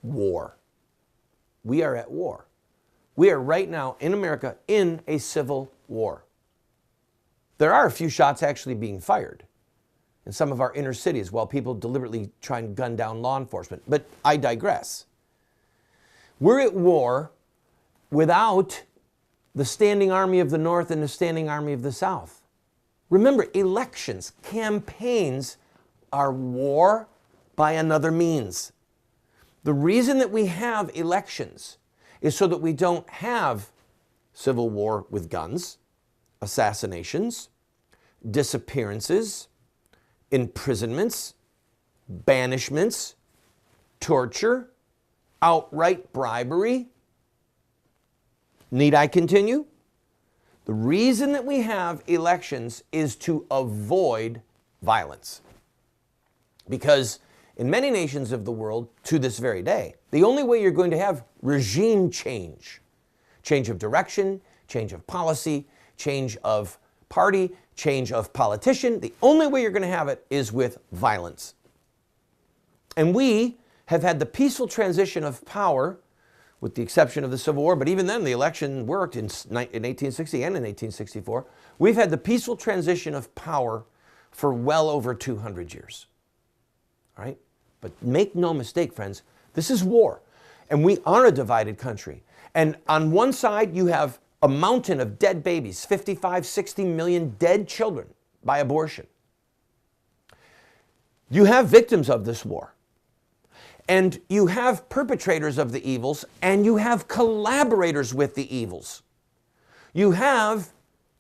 war. We are at war. We are right now in America in a civil war. There are a few shots actually being fired in some of our inner cities while people deliberately try and gun down law enforcement. But I digress. We're at war without the standing army of the North and the standing army of the South. Remember, elections, campaigns are war by another means. The reason that we have elections is so that we don't have civil war with guns, assassinations, disappearances, imprisonments, banishments, torture, outright bribery. Need I continue? The reason that we have elections is to avoid violence. Because in many nations of the world, to this very day, the only way you're going to have regime change, change of direction, change of policy, change of party, change of politician, the only way you're going to have it is with violence. And we have had the peaceful transition of power, with the exception of the Civil War, but even then the election worked in 1860 and in 1864. We've had the peaceful transition of power for well over 200 years. All right? But make no mistake, friends, this is war. And we are a divided country. And on one side, you have a mountain of dead babies, 55, 60 million dead children by abortion. You have victims of this war. And you have perpetrators of the evils, and you have collaborators with the evils. You have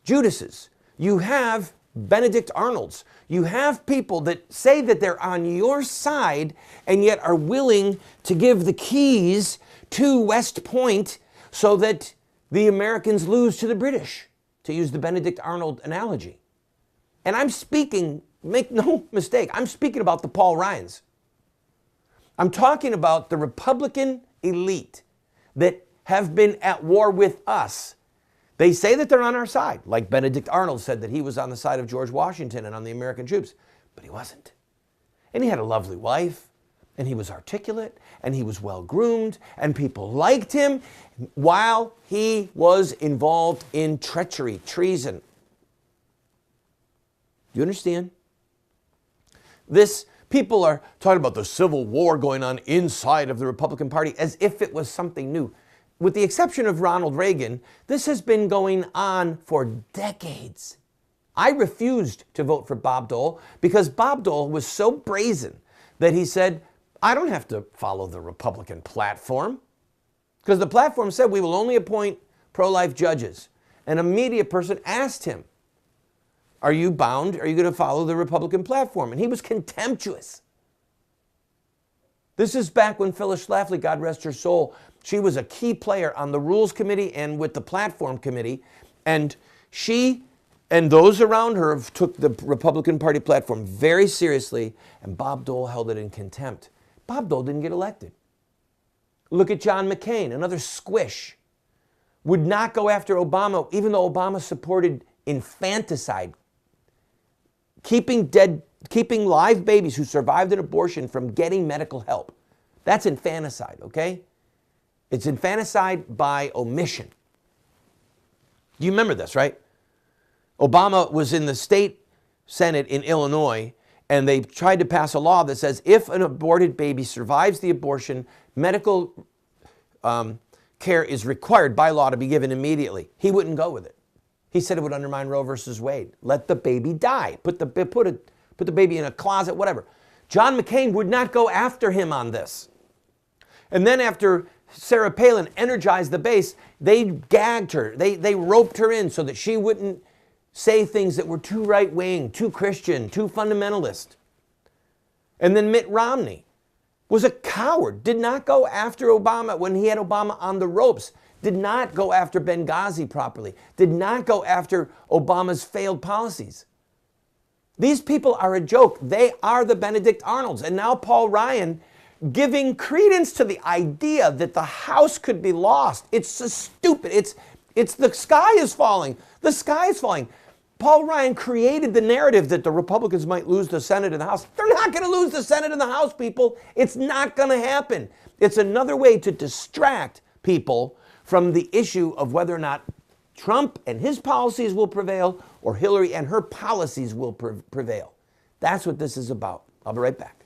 Judases. You have Benedict Arnolds. You have people that say that they're on your side and yet are willing to give the keys to West Point so that the Americans lose to the British, to use the Benedict Arnold analogy. And I'm speaking, make no mistake, I'm speaking about the Paul Ryans. I'm talking about the Republican elite that have been at war with us. They say that they're on our side, like Benedict Arnold said that he was on the side of George Washington and on the American troops, but he wasn't. And he had a lovely wife, and he was articulate, and he was well-groomed, and people liked him while he was involved in treachery, treason. You understand? People are talking about the Civil War going on inside of the Republican Party as if it was something new. With the exception of Ronald Reagan, this has been going on for decades. I refused to vote for Bob Dole because Bob Dole was so brazen that he said, I don't have to follow the Republican platform. Because the platform said we will only appoint pro-life judges. And a media person asked him, are you bound? Are you going to follow the Republican platform? And he was contemptuous. This is back when Phyllis Schlafly, God rest her soul, she was a key player on the Rules Committee and with the Platform Committee. And she and those around her took the Republican Party platform very seriously, and Bob Dole held it in contempt. Bob Dole didn't get elected. Look at John McCain, another squish. Would not go after Obama, even though Obama supported infanticide, keeping live babies who survived an abortion from getting medical help. That's infanticide, okay? It's infanticide by omission. You remember this, right? Obama was in the state Senate in Illinois, and they tried to pass a law that says if an aborted baby survives the abortion, medical care is required by law to be given immediately. He wouldn't go with it. He said it would undermine Roe versus Wade. Let the baby die. Put the baby in a closet, whatever. John McCain would not go after him on this. And then after Sarah Palin energized the base, they gagged her. They roped her in so that she wouldn't say things that were too right-wing, too Christian, too fundamentalist. And then Mitt Romney was a coward, did not go after Obama when he had Obama on the ropes, did not go after Benghazi properly, did not go after Obama's failed policies. These people are a joke. They are the Benedict Arnolds. And now Paul Ryan giving credence to the idea that the House could be lost. It's so stupid. It's the sky is falling. The sky is falling. Paul Ryan created the narrative that the Republicans might lose the Senate and the House. They're not going to lose the Senate and the House, people. It's not going to happen. It's another way to distract people from the issue of whether or not Trump and his policies will prevail or Hillary and her policies will prevail. That's what this is about. I'll be right back.